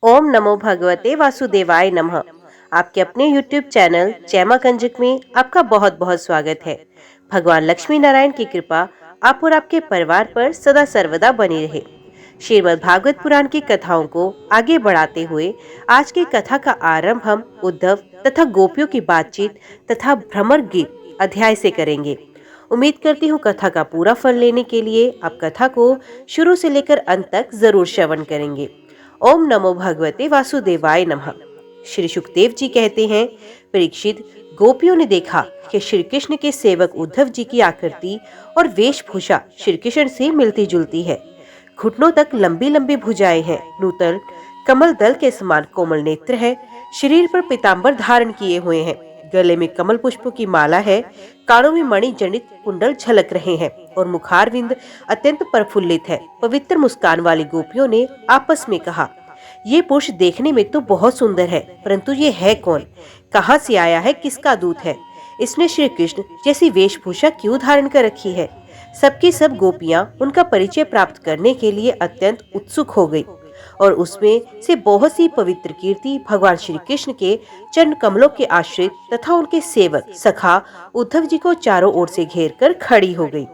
ओम नमो भगवते वासुदेवाय नमः। आपके अपने YouTube चैनल जैमा कंजक में आपका बहुत बहुत स्वागत है। भगवान लक्ष्मी नारायण की कृपा आप और आपके परिवार पर सदा सर्वदा बनी रहे। श्रीमद् भागवत पुराण की कथाओं को आगे बढ़ाते हुए आज की कथा का आरंभ हम उद्धव तथा गोपियों की बातचीत तथा भ्रमर गीत अध्याय से करेंगे। उम्मीद करती हूँ कथा का पूरा फल लेने के लिए आप कथा को शुरू से लेकर अंत तक जरूर श्रवण करेंगे। ओम नमो भगवते वासुदेवाय नमः। श्री सुखदेव जी कहते हैं, परीक्षित, गोपियों ने देखा कि श्री कृष्ण के सेवक उद्धव जी की आकृति और वेशभूषा श्री कृष्ण से मिलती जुलती है। घुटनों तक लंबी लंबी भुजाएं हैं, नूतन कमल दल के समान कोमल नेत्र है, शरीर पर पीताम्बर धारण किए हुए हैं, गले में कमल पुष्पों की माला है, कानों में मणि जनित कुंडल झलक रहे हैं और मुखारविंद अत्यंत प्रफुल्लित है। पवित्र मुस्कान वाली गोपियों ने आपस में कहा, ये पुरुष देखने में तो बहुत सुंदर है, परंतु ये है कौन? कहाँ से आया है? किसका दूत है? इसने श्री कृष्ण जैसी वेशभूषा क्यों धारण कर रखी है? सबकी सब गोपियां उनका परिचय प्राप्त करने के लिए अत्यंत उत्सुक हो गई और उसमें से बहुत सी पवित्र कीर्ति भगवान श्री कृष्ण के चरण कमलों के आश्रित तथा उनके सेवक सखा उद्धव जी को चारों ओर से घेर कर खड़ी हो गई।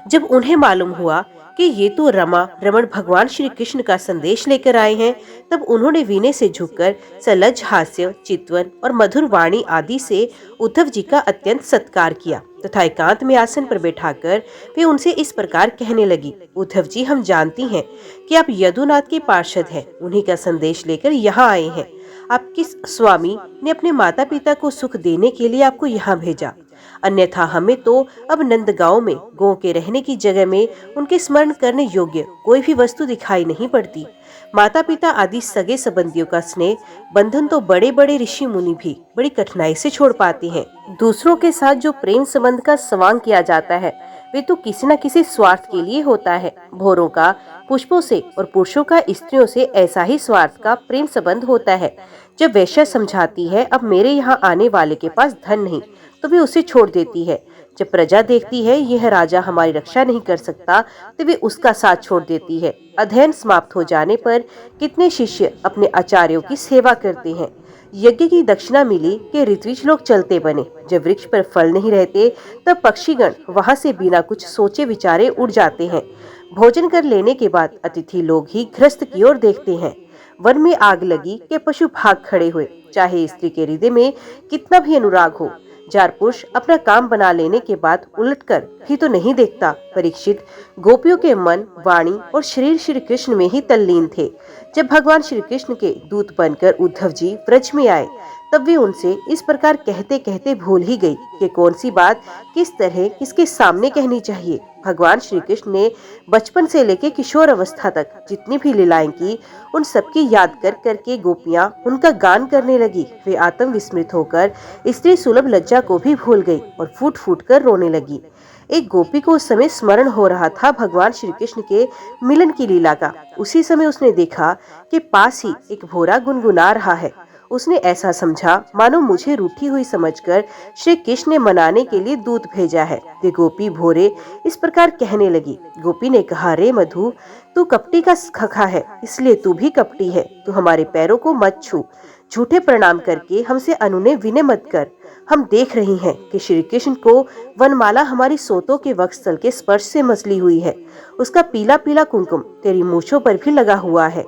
जब उन्हें मालूम हुआ कि ये तो रमण भगवान श्री कृष्ण का संदेश लेकर आए हैं, तब उन्होंने विनय से झुककर सलज्ज हास्य, चितवन और मधुर वाणी आदि से उद्धव जी का अत्यंत सत्कार किया तथा एकांत में आसन पर बैठाकर वे उनसे इस प्रकार कहने लगी, उद्धव जी, हम जानती हैं कि आप यदुनाथ के पार्षद हैं, उन्हीं का संदेश लेकर यहाँ आए हैं। आपके स्वामी ने अपने माता पिता को सुख देने के लिए आपको यहाँ भेजा, अन्यथा हमें तो अब नंदगांव में गौ के रहने की जगह में उनके स्मरण करने योग्य कोई भी वस्तु दिखाई नहीं पड़ती। माता पिता आदि सगे संबंधियों का स्नेह बंधन तो बड़े बड़े ऋषि मुनि भी बड़ी कठिनाई से छोड़ पाते हैं। दूसरों के साथ जो प्रेम संबंध का संवांग किया जाता है वे तो किसी न किसी स्वार्थ के लिए होता है। भोरों का पुष्पों से और पुरुषों का स्त्रियों से ऐसा ही स्वार्थ का प्रेम संबंध होता है। जब वैश्या समझाती है अब मेरे यहाँ आने वाले के पास धन नहीं, तो वे उसे छोड़ देती है। जब प्रजा देखती है यह राजा हमारी रक्षा नहीं कर सकता, तो वे उसका साथ छोड़ देती है। अध्ययन समाप्त हो जाने पर कितने शिष्य अपने आचार्यों की सेवा करते हैं। यज्ञ की दक्षिणा मिली कि ऋत्विज लोग चलते बने। जब वृक्ष पर फल नहीं रहते तब पक्षीगण वहां से बिना कुछ सोचे विचारे उड़ जाते हैं। भोजन कर लेने के बाद अतिथि लोग ही गृहस्थ की ओर देखते हैं। वन में आग लगी कि पशु भाग खड़े हुए। चाहे स्त्री के हृदय में कितना भी अनुराग हो, जार पुरुष अपना काम बना लेने के बाद उलटकर भी तो नहीं देखता। परीक्षित, गोपियों के मन, वाणी और शरीर श्री कृष्ण में ही तल्लीन थे। जब भगवान श्री कृष्ण के दूत बनकर उद्धव जी ब्रज में आए, तब वे उनसे इस प्रकार कहते कहते भूल ही गई कि कौन सी बात किस तरह किसके सामने कहनी चाहिए। भगवान श्री कृष्ण ने बचपन से लेकर किशोर अवस्था तक जितनी भी लीलाएं की, उन सबकी याद कर करके गोपियां उनका गान करने लगी। वे आत्म विस्मृत होकर स्त्री सुलभ लज्जा को भी भूल गई और फूट फूट कर रोने लगी। एक गोपी को उस समय स्मरण हो रहा था भगवान श्री कृष्ण के मिलन की लीला का। उसी समय उसने देखा कि पास ही एक भोरा गुनगुना रहा है। उसने ऐसा समझा मानो मुझे रूठी हुई समझकर श्री कृष्ण ने मनाने के लिए दूत भेजा है। वे गोपी भोरे इस प्रकार कहने लगी। गोपी ने कहा, रे मधु, तू कपटी का खखा है, इसलिए तू भी कपटी है। तू हमारे पैरों को मत छू, झूठे प्रणाम करके हमसे अनुनय विनय मत कर। हम देख रही हैं कि श्री कृष्ण को वनमाला हमारी सोतों के वक्षस्थल के स्पर्श से मसली हुई है। उसका पीला पीला कुमकुम तेरी मूछों पर भी लगा हुआ है।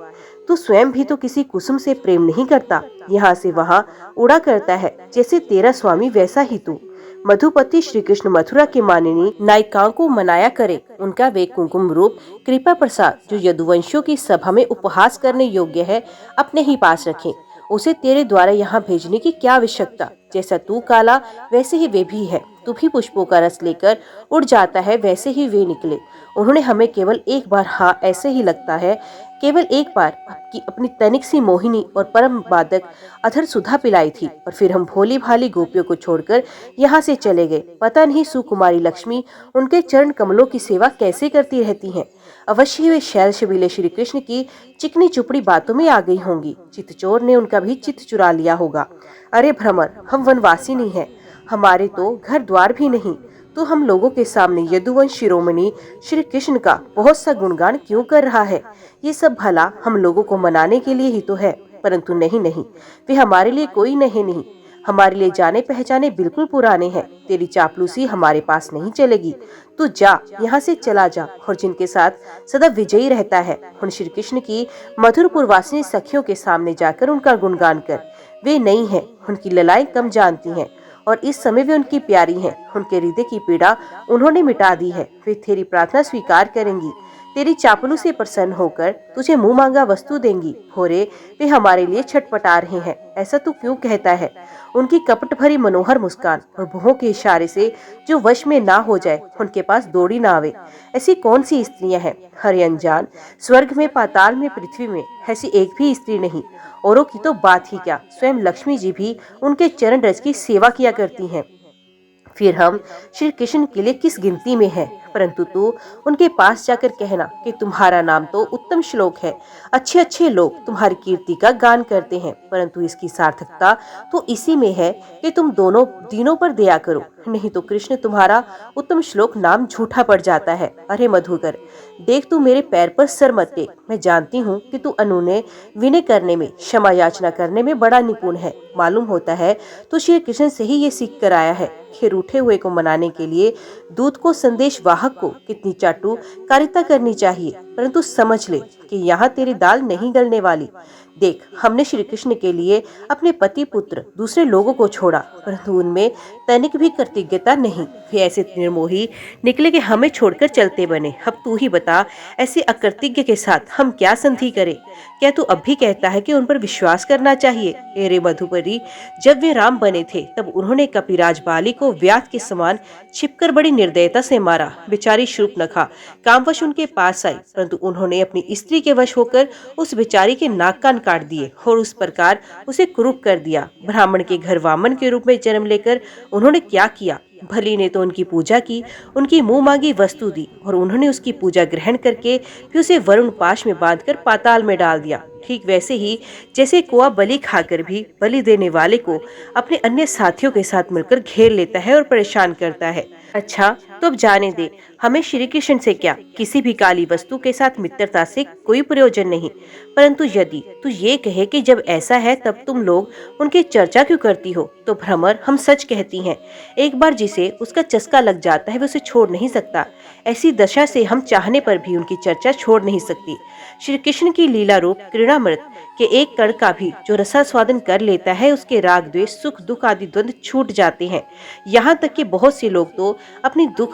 तू स्वयं भी तो किसी कुसुम से प्रेम नहीं करता, यहाँ से वहाँ उड़ा करता है। जैसे तेरा स्वामी वैसा ही तू। मधुपति श्री कृष्ण मथुरा के माननीय नायिकाओं को मनाया करे। उनका वे कुमकुम रूप कृपा प्रसाद जो यदुवंशियों की सभा में उपहास करने योग्य है, अपने ही पास रखें। उसे तेरे द्वारा यहाँ भेजने की क्या आवश्यकता? जैसा तू काला वैसे ही वे भी है। तू भी पुष्पों का रस लेकर उड़ जाता है, वैसे ही वे निकले। उन्होंने हमें केवल एक बार, हाँ ऐसे ही लगता है, केवल एक बार अपनी तनिक सी मोहिनी और परम बाधक अधर सुधा पिलाई थी और फिर हम भोली भाली गोपियों को छोड़कर यहाँ से चले गए। पता नहीं सुकुमारी लक्ष्मी उनके चरण कमलों की सेवा कैसे करती रहती हैं। अवश्य ही वे शैल शबीले श्री कृष्ण की चिकनी चुपड़ी बातों में आ गई होंगी। चित्तचोर ने उनका भी चित्त चुरा लिया होगा। अरे भ्रमर, हम वनवासी नहीं है, हमारे तो घर द्वार भी नहीं। तो हम लोगों के सामने यदुवंश शिरोमणि श्री कृष्ण का बहुत सा गुणगान क्यों कर रहा है? ये सब भला हम लोगों को मनाने के लिए ही तो है, परंतु नहीं नहीं, वे हमारे लिए कोई नहीं, हमारे लिए जाने पहचाने बिल्कुल पुराने हैं। तेरी चापलूसी हमारे पास नहीं चलेगी। तू जा, यहाँ से चला जा, और जिनके साथ सदा विजयी रहता है उन श्री कृष्ण की मधुर पूर्वासिनी सखियों के सामने जाकर उनका गुणगान कर। वे नहीं है, उनकी ललाएं कम जानती हैं, और इस समय वे उनकी प्यारी हैं। उनके हृदय की पीड़ा उन्होंने मिटा दी है। वे तेरी प्रार्थना स्वीकार करेंगी, तेरी चापलू से प्रसन्न होकर तुझे मुंह मांगा वस्तु देंगी। होरे, वे हमारे लिए छटपटा रहे हैं, ऐसा तू क्यों कहता है? उनकी कपट भरी मनोहर मुस्कान और भुहों के इशारे से जो वश में ना हो जाए, उनके पास दौड़ी ना आवे। ऐसी कौन सी स्त्रियां हैं? हरे अनजान, स्वर्ग में, पाताल में, पृथ्वी में ऐसी एक भी स्त्री नहीं। औरों की तो बात ही क्या, स्वयं लक्ष्मी जी भी उनके चरण रज की सेवा किया करती हैं। फिर हम श्री कृष्ण के लिए किस गिनती में हैं? परंतु तू उनके पास जाकर कहना कि तुम्हारा नाम तो उत्तम श्लोक है, अच्छे अच्छे लोग तुम्हारी कीर्ति का गान करते हैं, परंतु इसकी सार्थकता तो इसी में है कि तुम दोनों दीनों पर दया करो, नहीं तो कृष्ण तुम्हारा उत्तम श्लोक नाम झूठा पड़ जाता है। अरे मधुकर, देख, तू मेरे पैर पर सर मत टेक। मैं जानती हूँ कि तू अनुनय विनय करने में, क्षमा याचना करने में बड़ा निपुण है। मालूम होता है तो श्री कृष्ण से ही ये सीख कर आया है कि रूठे हुए को मनाने के लिए दूत को, संदेश वाहक को कितनी चाटू कारिता करनी चाहिए। परंतु समझ ले कि यहाँ तेरी दाल नहीं गलने वाली। देख, हमने श्री कृष्ण के लिए अपने पति पुत्र दूसरे लोगों को छोड़ा, परंतु उनमें तनिक भी कृतज्ञता नहीं। वे ऐसे निर्मोही निकले कि हमें छोड़कर चलते बने। अब तू ही बता, ऐसे अकृतज्ञ के साथ हम क्या संधि करें? क्या तू अब भी कहता है कि उन पर विश्वास करना चाहिए? अरे मधुपरी, जब वे राम बने थे तब उन्होंने कपिराज बाली को व्याध के समान छिपकर बड़ी निर्दयता से मारा। बेचारी शूर्पणखा कामवश उनके पास आई, परंतु उन्होंने अपनी स्त्री के वश होकर उस बेचारी के नाक कान काट दिए और उस प्रकार उसे कुरूप कर दिया। ब्राह्मण के घर वामन के रूप में जन्म लेकर उन्होंने क्या किया? भली ने तो उनकी पूजा की, उनकी मुंह मांगी वस्तु दी, और उन्होंने उसकी पूजा ग्रहण करके फिर उसे वरुण पाश में बांधकर पाताल में डाल दिया। ठीक वैसे ही जैसे कुआ बलि खाकर भी बलि देने वाले को अपने अन्य साथियों के साथ मिलकर घेर लेता है और परेशान करता है। अच्छा, तो अब जाने दे, हमें श्री कृष्ण से क्या, किसी भी काली वस्तु के साथ मित्रता से कोई प्रयोजन नहीं। परंतु यदि तू ये कहे कि जब ऐसा है तब तुम लोग उनकी चर्चा क्यों करती हो, तो भ्रमर, हम सच कहती हैं। एक बार जिसे उसका चस्का लग जाता है वो उसे छोड़ नहीं सकता। ऐसी दशा से हम चाहने पर भी उनकी चर्चा छोड़ नहीं सकती। श्री कृष्ण की लीला रूप क्रीड़ामृत के एक कण का भी जो रसास्वादन कर लेता है, उसके राग द्वेष सुख दुख आदि द्वंद्व छूट जाते हैं। यहाँ तक कि बहुत से लोग तो अपनी दुख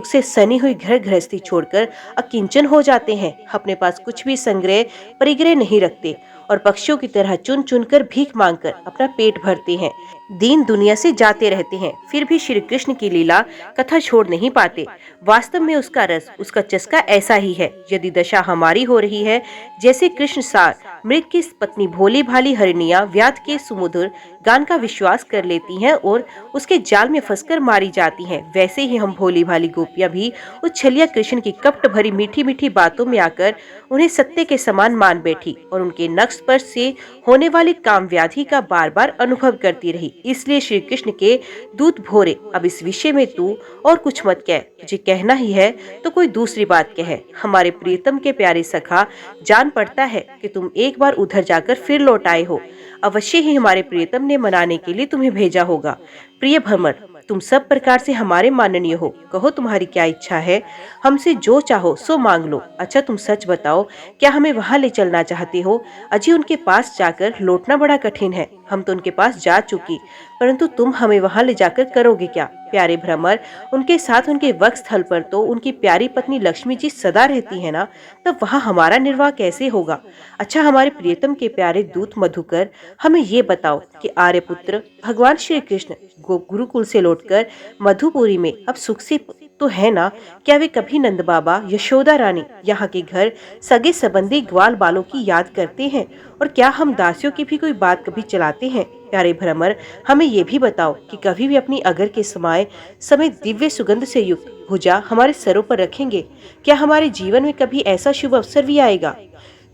से सनी हुई घर गृहस्थी छोड़कर अकिंचन हो जाते हैं। अपने पास कुछ भी संग्रह परिग्रह नहीं रखते और पक्षियों की तरह चुन चुन कर भीख मांगकर अपना पेट भरते हैं। दीन दुनिया से जाते रहते हैं, फिर भी श्री कृष्ण की लीला कथा छोड़ नहीं पाते। वास्तव में उसका रस, उसका चस्का ऐसा ही है। यदि दशा हमारी हो रही है जैसे कृष्ण सार मृग की पत्नी भोली भाली हरिणियां व्याध के सुमधुर गान का विश्वास कर लेती हैं और उसके जाल में फंसकर मारी जाती हैं, वैसे ही हम भोली भाली गोपियां भी उस छलिया कृष्ण की कपट भरी मीठी मीठी बातों में आकर उन्हें सत्य के समान मान बैठी और उनके नक्श स्पर्श से होने वाली काम व्याधि का बार बार अनुभव करती रही। इसलिए श्री कृष्ण के दूत भोरे, अब इस विषय में तू और कुछ मत कह, तुझे कहना ही है तो कोई दूसरी बात कह। हमारे प्रियतम के प्यारे सखा, जान पड़ता है कि तुम एक बार उधर जाकर फिर लौट आए हो। अवश्य ही हमारे प्रियतम ने मनाने के लिए तुम्हें भेजा होगा। प्रिय भ्रमर, तुम सब प्रकार से हमारे माननीय हो। कहो, तुम्हारी क्या इच्छा है? हमसे जो चाहो सो मांग लो। अच्छा, तुम सच बताओ, क्या हमें वहां ले चलना चाहते हो? अजी, उनके पास जाकर लौटना बड़ा कठिन है। हम तो उनके पास जा चुकी, परंतु तुम हमें वहां ले जाकर करोगे क्या? प्यारे भ्रमर, उनके साथ उनके वक्ष स्थल पर तो उनकी प्यारी पत्नी लक्ष्मी जी सदा रहती है ना, तब वहां हमारा निर्वाह कैसे होगा? अच्छा, हमारे प्रियतम के प्यारे दूत मधुकर, हमें ये बताओ कि आर्यपुत्र भगवान श्री कृष्ण गुरुकुल से लौटकर मधुपुरी में अब सुख से तो है ना? क्या वे कभी नंद बाबा, यशोदा रानी, यहाँ के घर सगे संबंधी ग्वाल बालों की याद करते हैं? और क्या हम दासियों की भी कोई बात कभी चलाते हैं? प्यारे भ्रमर, हमें ये भी बताओ कि कभी भी अपनी अगर के समय दिव्य सुगंध से युक्त भुजा हमारे सरों पर रखेंगे? क्या हमारे जीवन में कभी ऐसा शुभ अवसर भी आएगा?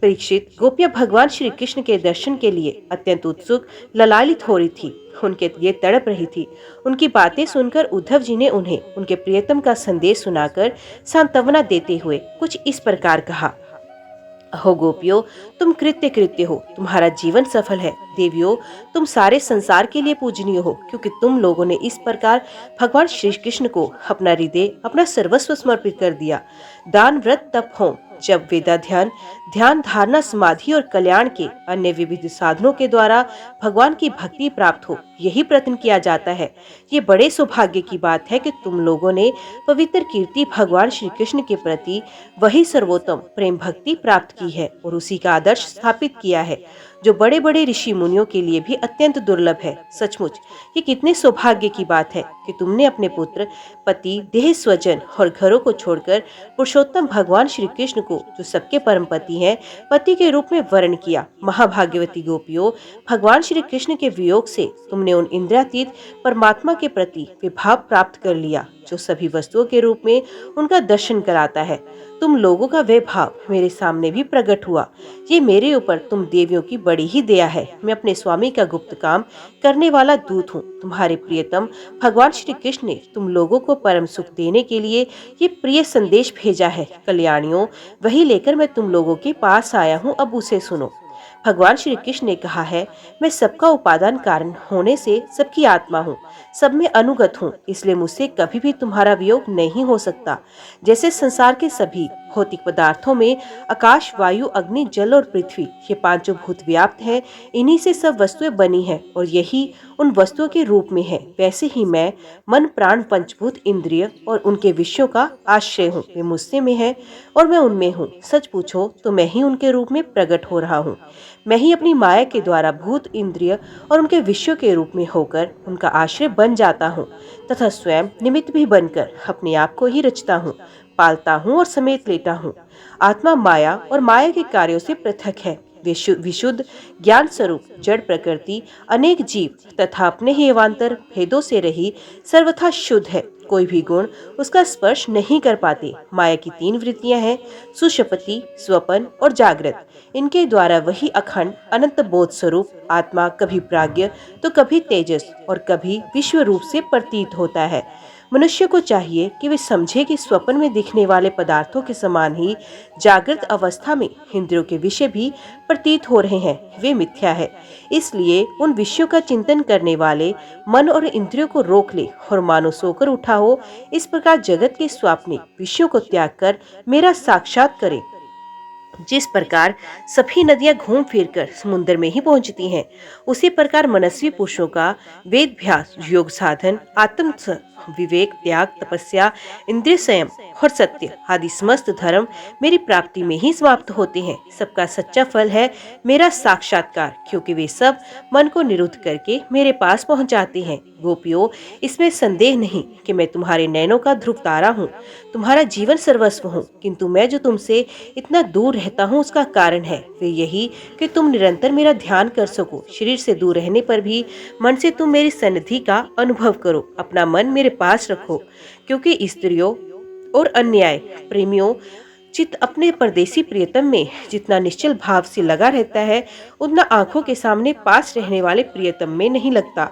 परीक्षित, गोपियां भगवान श्री कृष्ण के दर्शन के लिए अत्यंत उत्सुक, ललायित हो रही थी। उनके लिए तड़प रही थी। उनकी बातें सुनकर उद्धव जी ने उन्हें उनके प्रियतम का संदेश सुनाकर सांत्वना देते हुए कुछ इस प्रकार कहा। हो गोपियों, तुम कृत्य कृत्य हो, तुम्हारा जीवन सफल है। देवियों, तुम सारे संसार के लिए पूजनीय हो, क्योंकि तुम लोगों ने इस प्रकार भगवान श्री कृष्ण को अपना हृदय, अपना सर्वस्व समर्पित कर दिया। दान, व्रत, तप, होम, जब, वेदा ध्यान, ध्यान धारणा, समाधि और कल्याण के अन्य विविध साधनों के द्वारा भगवान की भक्ति प्राप्त हो, यही प्रयत्न किया जाता है। ये बड़े सौभाग्य की बात है कि तुम लोगों ने पवित्र कीर्ति भगवान श्री कृष्ण के प्रति वही सर्वोत्तम प्रेम भक्ति प्राप्त की है और उसी का आदर्श स्थापित किया है, जो बड़े बड़े ऋषि मुनियों के लिए भी अत्यंत दुर्लभ है। सचमुच ये कितने सौभाग्य की बात है कि तुमने अपने पुत्र, पति, देह, स्वजन और घरों को छोड़कर पुरुषोत्तम भगवान श्री कृष्ण को, जो सबके परम पति हैं, पति के रूप में वर्ण किया। महाभाग्यवती गोपियों, भगवान श्री कृष्ण के वियोग से तुमने उन इंद्रियातीत परमात्मा के प्रति विभाव प्राप्त कर लिया, जो सभी वस्तुओं के रूप में उनका दर्शन कराता है। तुम लोगों का वह भाव मेरे सामने भी प्रकट हुआ। ये मेरे ऊपर तुम देवियों की बड़ी ही दया है। मैं अपने स्वामी का गुप्त काम करने वाला दूत हूँ। तुम्हारे प्रियतम भगवान श्री कृष्ण ने तुम लोगों को परम सुख देने के लिए ये प्रिय संदेश भेजा है। कल्याणियों, वही लेकर मैं तुम लोगों के पास आया हूँ, अब उसे सुनो। भगवान श्री कृष्ण ने कहा है, मैं सबका उपादान कारण होने से सबकी आत्मा हूँ, सब में अनुगत हूँ, इसलिए मुझसे कभी भी तुम्हारा वियोग नहीं हो सकता। जैसे संसार के सभी भौतिक पदार्थों में आकाश, वायु, अग्नि, जल और पृथ्वी, ये पांचों भूत व्याप्त हैं, इन्हीं से सब वस्तुएं बनी हैं और यही उन वस्तुओं के रूप में है, वैसे ही मैं मन, प्राण, पंचभूत, इंद्रिय और उनके विषयों का आश्रय हूँ। वे मुझसे में है और मैं उनमें हूँ। सच पूछो तो मैं ही उनके रूप में प्रकट हो रहा हूँ। मैं ही अपनी माया के द्वारा भूत, इंद्रिय और उनके विषयों के रूप में होकर उनका आश्रय बन जाता हूँ तथा स्वयं निमित्त भी बनकर अपने आप को ही रचता हूँ, पालता हूँ और समेट लेता हूँ। आत्मा माया और माया के कार्यों से पृथक है। विशुद्ध ज्ञान स्वरूप जड़ प्रकृति अनेक जीव तथा अपने ही एवांतर भेदों से रही सर्वथा शुद्ध है। कोई भी गुण उसका स्पर्श नहीं कर पाते। माया की तीन वृत्तियां हैं, सुषुप्ति, स्वपन और जागृत। इनके द्वारा वही अखंड अनंत बोध स्वरूप आत्मा कभी प्राज्ञ तो कभी तेजस और कभी विश्व रूप से प्रतीत होता है। मनुष्य को चाहिए कि वे समझे कि स्वप्न में दिखने वाले पदार्थों के समान ही जागृत अवस्था में इंद्रियों के विषय भी प्रतीत हो रहे हैं, वे मिथ्या है। इसलिए उन विषयों का चिंतन करने वाले मन और इंद्रियों को रोक ले और मानो सोकर उठा हो, इस प्रकार जगत के स्वाप्निक विषयों को त्याग कर मेरा साक्षात करे। जिस प्रकार सभी नदियां घूम फिरकर समुद्र में ही पहुंचती हैं, उसी प्रकार मनस्वी पुरुषों का वेदभ्यास, योग साधन, आत्म विवेक, त्याग, तपस्या, इंद्रिय संयम और सत्य आदि समस्त धर्म मेरी प्राप्ति में ही समाप्त होते हैं। सबका सच्चा फल है मेरा साक्षात्कार, क्योंकि वे सब मन को निरुद्ध करके मेरे पास पहुंच जाते हैं। गोपियों, इसमें संदेह नहीं कि मैं तुम्हारे नैनों का ध्रुव तारा हूँ, तुम्हारा जीवन सर्वस्व हूँ, किंतु मैं जो तुमसे इतना दूर रहता हूँ उसका कारण है वे यही कि तुम निरंतर मेरा ध्यान कर सको। शरीर से दूर रहने पर भी मन से तुम मेरी सन्निधि का अनुभव करो, अपना मन मेरे पास रखो, क्योंकि स्त्रियों और अन्याय प्रेमियों चित्त अपने परदेसी प्रियतम में जितना निश्चल भाव से लगा रहता है, उतना आंखों के सामने पास रहने वाले प्रियतम में नहीं लगता।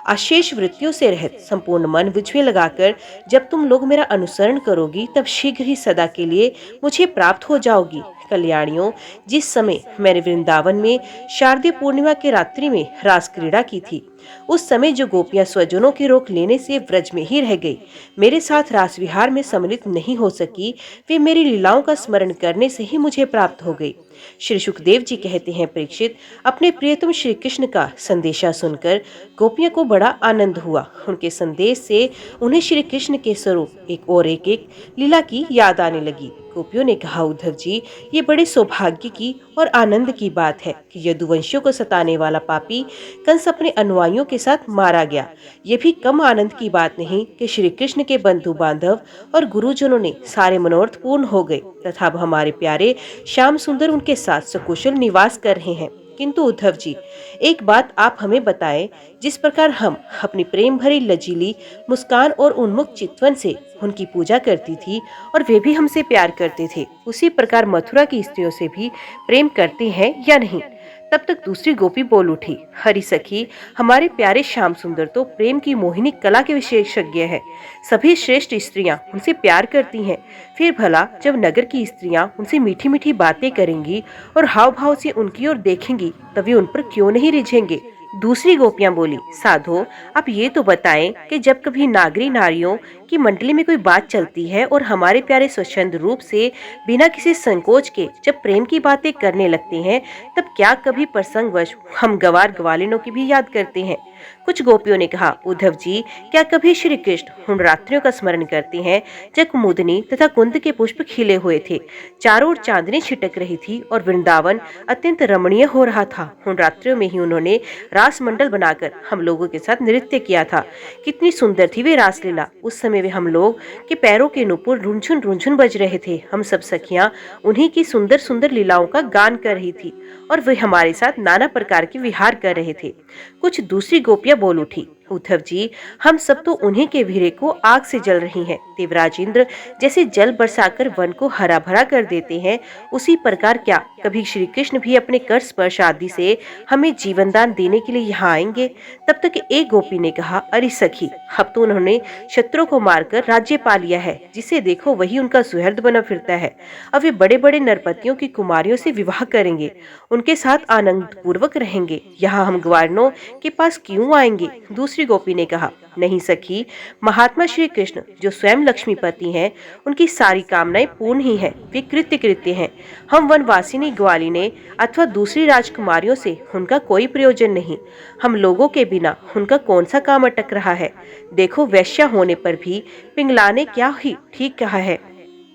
अशेष वृत्तियों से रहित संपूर्ण मन मुझ में लगाकर जब तुम लोग मेरा अनुसरण करोगी, तब शीघ्र ही सदा के लिए मुझे प्राप्त हो जाओगी। कल्याणियों, जिस समय मैंने वृंदावन में शारदीय पूर्णिमा के रात्रि में रास क्रीड़ा की थी, उस समय जो गोपियां स्वजनों की रोक लेने से व्रज में ही रह गई, मेरे साथ रास विहार में सम्मिलित नहीं हो सकी, वे मेरी लीलाओं का स्मरण करने से ही मुझे प्राप्त हो गई। श्री सुखदेव जी कहते हैं, परीक्षित, अपने प्रियतम श्री कृष्ण का संदेशा सुनकर गोपियों को बड़ा आनंद हुआ। उनके संदेश से उन्हें श्री कृष्ण के स्वरूप एक लीला की याद आने लगी। गोपियों ने कहा, उद्धव जी, ये बड़े सौभाग्य की और आनंद की बात है कि यदुवंशियों को सताने वाला पापी कंस अपने अनुयायियों के साथ मारा गया। ये भी कम आनंद की बात नहीं कि श्री कृष्ण के बंधु बांधव और गुरुजनों ने सारे मनोरथ पूर्ण हो गए तथा अब हमारे प्यारे श्याम सुंदर उनके साथ सकुशल निवास कर रहे हैं। किंतु उद्धव जी, एक बात आप हमें बताएं, जिस प्रकार हम अपनी प्रेम भरी लजीली मुस्कान और उन्मुख चितवन से उनकी पूजा करती थी और वे भी हमसे प्यार करते थे, उसी प्रकार मथुरा की स्त्रियों से भी प्रेम करते हैं या नहीं? तब तक दूसरी गोपी बोल उठी, हरी सखी, हमारे प्यारे श्याम सुंदर तो प्रेम की मोहिनी कला के विशेषज्ञ है। सभी श्रेष्ठ स्त्रियां उनसे प्यार करती हैं। फिर भला जब नगर की स्त्रियां उनसे मीठी मीठी बातें करेंगी और हाव भाव से उनकी ओर देखेंगी, तभी उन पर क्यों नहीं रिझेंगे? दूसरी गोपियां बोली, साधो, आप ये तो बताएं कि जब कभी नागरी नारियों की मंडली में कोई बात चलती है और हमारे प्यारे स्वच्छंद रूप से बिना किसी संकोच के जब प्रेम की बातें करने लगते हैं, तब क्या कभी प्रसंगवश हम गवार ग्वालिनों की भी याद करते हैं? कुछ गोपियों ने कहा, उद्धव जी, क्या कभी श्री कृष्ण उन रात्रियों का स्मरण करते हैं जब कुमुदनी तथा कुंद के पुष्प खिले हुए थे, चारों ओर चांदनी छिटक रही थी और वृंदावन अत्यंत रमणीय हो रहा था? उन रात्रियों में ही उन्होंने रास मंडल बनाकर हम लोगों के साथ नृत्य किया था। कितनी सुंदर थी वे रासलीला। उस समय वे हम लोग के पैरों के नुपुर रुंझुन रुंझुन बज रहे थे। हम सब सखियां उन्हीं की सुंदर सुंदर लीलाओं का गान कर रही थी और वे हमारे साथ नाना प्रकार के विहार कर रहे थे। कुछ दूसरी गोपियां बोल उठी, उद्धव जी, हम सब तो उन्हीं के वीरे को आग से जल रही हैं। देवराज इंद्र जैसे जल बरसाकर वन को हरा भरा कर देते हैं, उसी प्रकार क्या कभी श्री कृष्ण भी अपने कर स्पर्श आदि से हमें जीवन दान देने के लिए यहाँ आएंगे? तब तक एक गोपी ने कहा, अरे सखी, अब तो उन्होंने शत्रुओं को मारकर राज्य पा लिया है, जिसे देखो वही उनका सुहृद बना फिरता है। अब वे बड़े बड़े नरपतियों की कुमारियों से विवाह करेंगे, उनके साथ आनंद पूर्वक रहेंगे। यहाँ हम ग्वारनों के पास क्यों आएंगे? दूसरी गोपी ने कहा, नहीं सखी, महात्मा श्री कृष्ण जो स्वयं लक्ष्मीपति हैं, उनकी सारी कामनाएं पूर्ण ही हैं, वे कृत्य कृत्य हैं। हम वनवासिनी ग्वालिने अथवा दूसरी राजकुमारियों से उनका कोई प्रयोजन नहीं। हम लोगों के बिना उनका कौन सा काम अटक रहा है? देखो, वैश्या होने पर भी पिंगलाने क्या ही ठीक कहा है।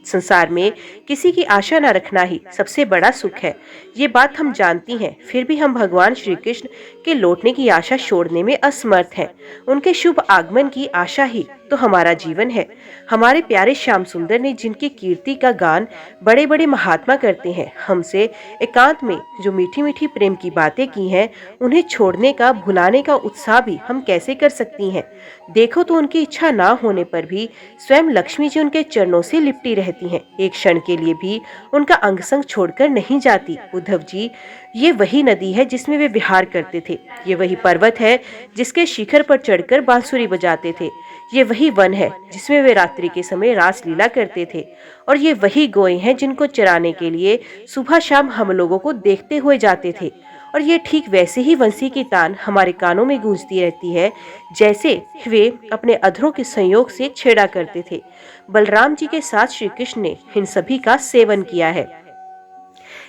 संसार में किसी की आशा न रखना ही सबसे बड़ा सुख है। ये बात हम जानती हैं, फिर भी हम भगवान श्री कृष्ण के लौटने की आशा छोड़ने में असमर्थ हैं। उनके शुभ आगमन की आशा ही तो हमारा जीवन है। हमारे प्यारे श्याम सुंदर ने जिनकी कीर्ति का गान बड़े बड़े महात्मा करते हैं, हमसे एकांत में जो मीठी मीठी प्रेम की बातें की हैं, उन्हें छोड़ने का, भुलाने का उत्साह भी हम कैसे कर सकती हैं? देखो तो, उनकी इच्छा ना होने पर भी स्वयं लक्ष्मी जी उनके चरणों से लिपटी रहती हैं, एक क्षण के लिए भी उनका अंग संग छोड़कर नहीं जाती। उद्धव जी, ये वही नदी है जिसमें वे विहार करते थे, ये वही पर्वत है जिसके शिखर पर चढ़कर बांसुरी बजाते थे, ये वही वन है जिसमें वे रात्रि के समय रास लीला करते थे, और ये वही गोए हैं जिनको चराने के लिए सुबह शाम हम लोगों को देखते हुए जाते थे। और ये ठीक वैसे ही बंसी की तान हमारे कानों में गूंजती रहती है जैसे वे अपने अधरों के संयोग से छेड़ा करते थे। बलराम जी के साथ श्री कृष्ण ने इन सभी का सेवन किया है।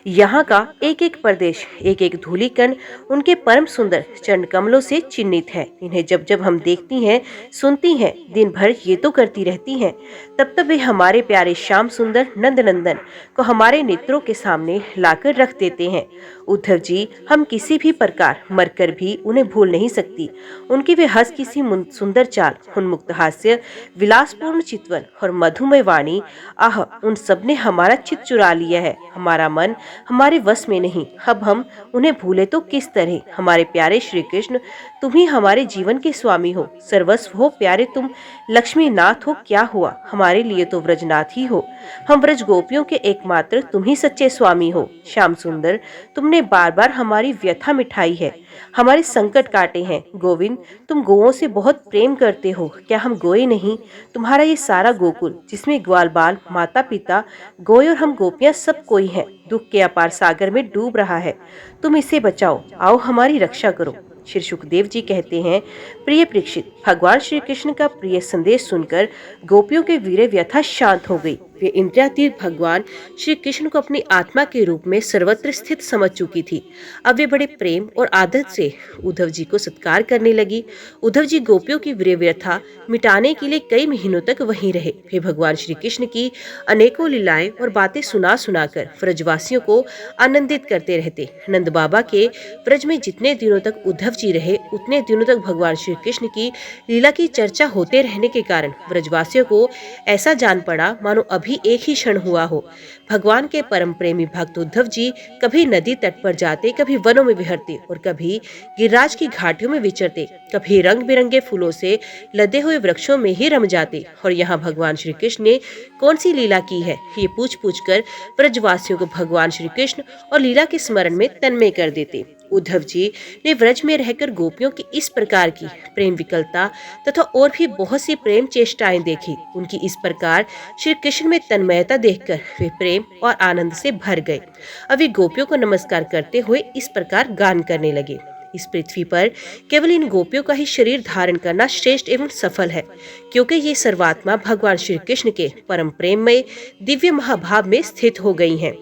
यहाँ का एक एक प्रदेश, एक एक धूलिकण उनके परम सुंदर चरण कमलों से चिन्हित है। इन्हें जब जब हम देखती हैं, सुनती हैं, दिन भर ये तो करती रहती हैं, तब तब वे हमारे प्यारे श्याम सुंदर नंद नंदन को हमारे नेत्रों के सामने लाकर रख देते हैं। उद्धव जी, हम किसी भी प्रकार मरकर भी उन्हें भूल नहीं सकती। उनकी वे हंस की सी सुंदर चाल, उन्मुक्त हास्य, विलासपूर्ण चितवन और मधुमय वाणी, आह, उन सब ने हमारा चित्त चुरा लिया है। हमारा मन हमारे वश में नहीं। अब हम उन्हें भूले तो किस तरह? हमारे प्यारे श्री कृष्ण, तुम ही हमारे जीवन के स्वामी हो, सर्वस्व हो। प्यारे तुम लक्ष्मी नाथ हो, क्या हुआ? हमारे लिए तो व्रजनाथ ही हो। हम व्रज गोपियों के एकमात्र तुम ही सच्चे स्वामी हो। श्याम सुंदर, तुमने बार बार हमारी व्यथा मिठाई है, हमारे संकट काटे हैं। गोविंद, तुम गोओं से बहुत प्रेम करते हो, क्या हम गोए नहीं? तुम्हारा ये सारा गोकुल जिसमें ग्वाल बाल, माता पिता, गोए और हम गोपियां सब कोई हैं, दुख के अपार सागर में डूब रहा है। तुम इसे बचाओ, आओ हमारी रक्षा करो। श्री सुखदेव जी कहते हैं, प्रिय परीक्षित, भगवान श्री कृष्ण का प्रिय संदेश सुनकर गोपियों के वीर व्यथा शांत हो गई। वे इंद्रियातीत भगवान श्री कृष्ण को अपनी आत्मा के रूप में सर्वत्र स्थित समझ चुकी थी। अब वे बड़े प्रेम और आदर से उद्धव जी को सत्कार करने लगी। उद्धव जी गोपियों की वीर व्यथा मिटाने के लिए कई महीनों तक वहीं रहे। वे भगवान श्री कृष्ण की अनेकों लीलाएं और बातें सुना सुनाकर व्रजवासियों को आनंदित करते रहते। नंद बाबा के व्रज में जितने दिनों तक उद्धव जी रहे, उतने दिनों तक भगवान श्री कृष्ण की लीला की चर्चा होते रहने के कारण व्रजवासियों को ऐसा जान पड़ा मानो अभी भी एक ही क्षण हुआ हो। भगवान के परम प्रेमी भक्त उद्धव जी कभी नदी तट पर जाते, कभी वनों में विहरते और कभी गिरिराज की घाटियों में विचरते, कभी रंग बिरंगे फूलों से लदे हुए वृक्षों में ही रम जाते। और यहाँ भगवान श्री कृष्ण ने कौन सी लीला की है, ये पूछ पूछ कर ब्रजवासियों को भगवान श्री कृष्ण और लीला के स्मरण में तन्मय कर देते। उद्धव जी ने व्रज में रहकर गोपियों की इस प्रकार की प्रेम विकलता तथा और भी बहुत सी प्रेम चेष्टाएं देखी। उनकी इस प्रकार श्री कृष्ण में तन्मयता देखकर वे प्रेम और आनंद से भर गए। अब वे गोपियों को नमस्कार करते हुए इस प्रकार गान करने लगे। इस पृथ्वी पर केवल इन गोपियों का ही शरीर धारण करना श्रेष्ठ एवं सफल है, क्योंकि ये सर्वात्मा भगवान श्री कृष्ण के परम प्रेम में दिव्य महाभाव में स्थित हो गई हैं।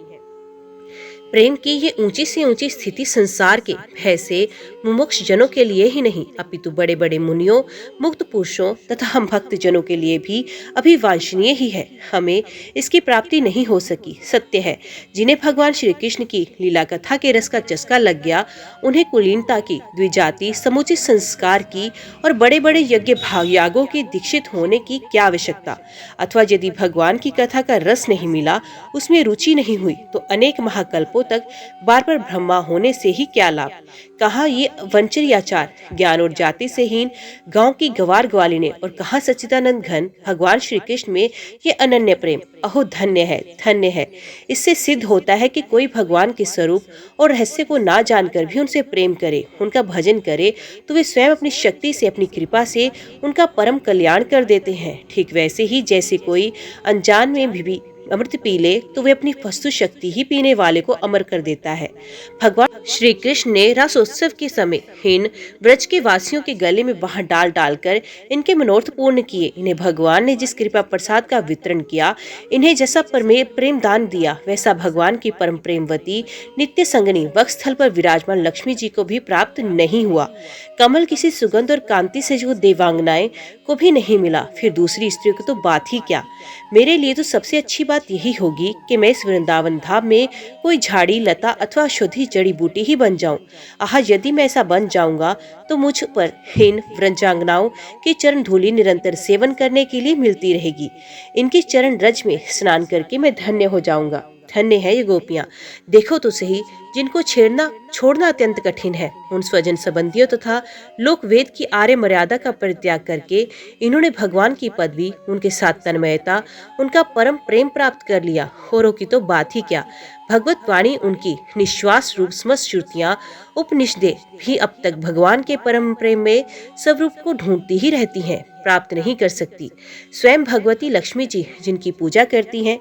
प्रेम की ये ऊंची से ऊंची स्थिति संसार के भय से मुमुक्ष जनों के लिए ही नहीं, अपितु बड़े बड़े मुनियों, मुक्त पुरुषों तथा हम भक्त जनों के लिए भी अभिवांछनीय ही है। हमें इसकी प्राप्ति नहीं हो सकी। सत्य है, जिन्हें भगवान श्री कृष्ण की लीला कथा के रस का चस्का लग गया, उन्हें कुलीनता की, द्विजाति, समुचित संस्कार की और बड़े बड़े यज्ञ यागों के दीक्षित होने की क्या आवश्यकता। अथवा यदि भगवान की कथा का रस नहीं मिला, उसमें रुचि नहीं हुई, तो अनेक महाकल्पों तक बार बार ब्रह्मा होने से ही क्या लाभ। कहा ये वंचर्याचार, ज्ञान और जाति से हीन गांव की गवार ग्वालिने, और कहा सच्चिदानंद घन भगवान श्री कृष्ण में ये अनन्य प्रेम। अहो धन्य है, धन्य है। इससे सिद्ध होता है कि कोई भगवान के स्वरूप और रहस्य को ना जानकर भी उनसे प्रेम करे, उनका भजन करे, तो वे स्वयं अपनी शक्ति से, अपनी कृपा से उनका परम कल्याण कर देते हैं। ठीक वैसे ही जैसे कोई अनजान में भी अमृत पी ले, तो वे अपनी वस्तु शक्ति ही पीने वाले को अमर कर देता है। भगवान श्री कृष्ण ने रासोत्सव के समय इन ब्रज के वासियों के गले में बाहर डाल डालकर इनके मनोरथ पूर्ण किए। इन्हें भगवान ने जिस कृपा प्रसाद का वितरण किया, इन्हें जैसा प्रेम दान दिया, वैसा भगवान की परम प्रेमवती नित्य संगनी वक्षस्थल पर विराजमान लक्ष्मी जी को भी प्राप्त नहीं हुआ। कमल किसी सुगंध और कांति से जो देवांगनाएं को भी नहीं मिला, फिर दूसरी स्त्रियों की तो बात ही क्या। मेरे लिए तो सबसे अच्छी बात यही होगी कि मैं इस वृंदावन धाम में कोई झाड़ी, लता अथवा शुद्धि जड़ी बूटी ही बन जाऊं। आह, यदि मैं ऐसा बन जाऊंगा तो मुझ पर इन व्रजांगनाओं की चरण धूलि निरंतर सेवन करने के लिए मिलती रहेगी। इनकी चरण रज में स्नान करके मैं धन्य हो जाऊंगा। धन्य है ये गोपियां, देखो तो सही, जिनको छेड़ना छोड़ना अत्यंत कठिन है। उन स्वजन संबंधियों तथा लोक वेद की आर्य मर्यादा का परित्याग करके इन्होंने भगवान की पदवी, उनके साथ तन्मयता, उनका परम प्रेम प्राप्त कर लिया। होरों की तो बात ही क्या। भगवत वाणी, उनकी निश्वास रूप समस्त श्रुतियां, उपनिषदें भी अब तक भगवान के परम प्रेम में स्वरूप को ढूंढती ही रहती हैं, प्राप्त नहीं कर सकती। स्वयं भगवती लक्ष्मी जी जिनकी पूजा करती हैं,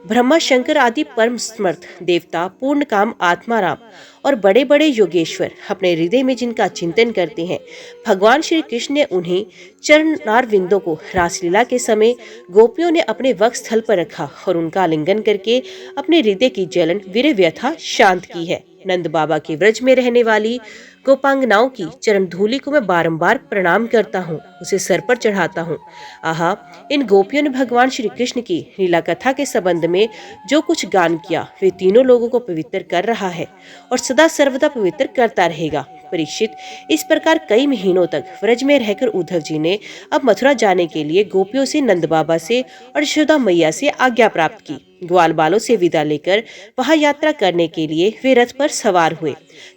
ब्रह्मा शंकर आदि परम समर्थ देवता, पूर्ण काम आत्मा राम और बड़े बड़े योगेश्वर अपने हृदय में जिनका चिंतन करते हैं, भगवान श्री कृष्ण ने उन्हीं चरणार विंदों को रासलीला के समय गोपियों ने अपने वक्षस्थल पर रखा और उनका आलिंगन करके अपने हृदय की जलन, वीर व्यथा शांत की है। नंद बाबा के व्रज में रहने वाली गोपांगनाओं की चरण धूलि को मैं बारंबार प्रणाम करता हूँ, उसे सर पर चढ़ाता हूँ। आहा, इन गोपियों ने भगवान श्री कृष्ण की लीला कथा के संबंध में जो कुछ गान किया, वे तीनों लोगों को पवित्र कर रहा है और सदा सर्वदा पवित्र करता रहेगा। परीक्षित, इस प्रकार कई महीनों तक व्रज में रहकर उद्धव जी ने अब मथुरा जाने के लिए गोपियों से, नंद बाबा से और यशोदा मैया से आज्ञा प्राप्त की। ग्वाल बालों से विदा लेकर वहां यात्रा करने के लिए वे रथ पर सवार हुए।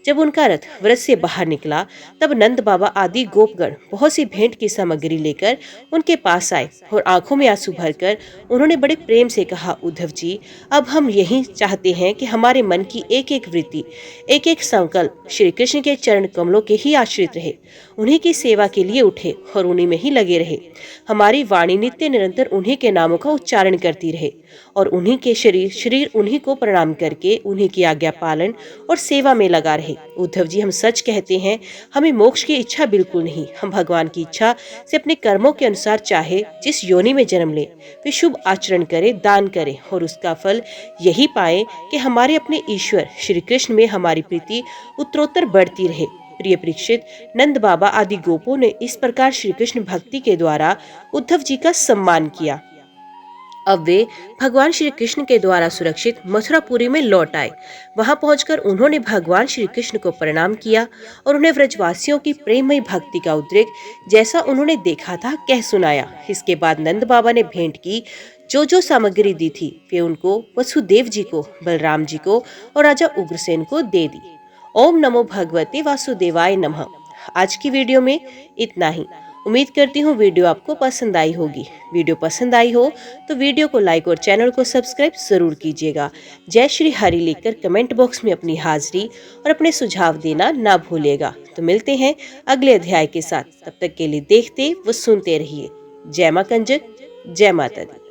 जब उनका रथ व्रज से बाहर निकला, तब नंद बाबा आदि गोपगण बहुत सी भेंट की सामग्री लेकर उनके पास आए और आंखों में आंसू भरकर उन्होंने बड़े प्रेम से कहा, उद्धव जी, अब हम यही चाहते हैं कि हमारे मन की एक एक वृत्ति, एक एक संकल्प श्री कृष्ण के चरण कमलों के ही आश्रित रहे, उन्हीं की सेवा के लिए उठे और उन्हीं में ही लगे रहे। हमारी वाणी नित्य निरंतर उन्हीं के नामों का उच्चारण करती रहे और उन्हीं के शरीर उन्हीं को प्रणाम करके उन्हीं की आज्ञा पालन और सेवा में लगा रहे। उद्धव जी, हम सच कहते हैं, हमें मोक्ष की इच्छा बिल्कुल नहीं। हम भगवान की इच्छा से अपने कर्मों के अनुसार चाहे जिस योनि में जन्म ले, वे शुभ आचरण करे, दान करे और उसका फल यही पाए कि हमारे अपने ईश्वर श्री कृष्ण में हमारी प्रीति उत्तरोत्तर बढ़ती रहे। प्रिय परीक्षित, नंद बाबा आदि गोपों ने इस प्रकार श्री कृष्ण भक्ति के द्वारा उद्धव जी का सम्मान किया। अब वे भगवान श्री कृष्ण के द्वारा सुरक्षित मथुरापुरी में लौट आए। वहां पहुंचकर उन्होंने भगवान श्री कृष्ण को प्रणाम किया और उन्हें व्रजवासियों की प्रेममयी भक्ति का उद्रेक जैसा उन्होंने देखा था कह सुनाया। इसके बाद नंद बाबा ने भेंट की जो सामग्री दी थी वे उनको वसुदेव जी को, बलराम जी को और राजा उग्रसेन को दे दी। ओम नमो भगवते वासुदेवाय नमः। आज की वीडियो में इतना ही। उम्मीद करती हूँ वीडियो आपको पसंद आई होगी। वीडियो पसंद आई हो तो वीडियो को लाइक और चैनल को सब्सक्राइब जरूर कीजिएगा। जय श्री हरि लिखकर कमेंट बॉक्स में अपनी हाजिरी और अपने सुझाव देना ना भूलिएगा। तो मिलते हैं अगले अध्याय के साथ। तब तक के लिए देखते व सुनते रहिए। जय मां कंजक, जय माता दी।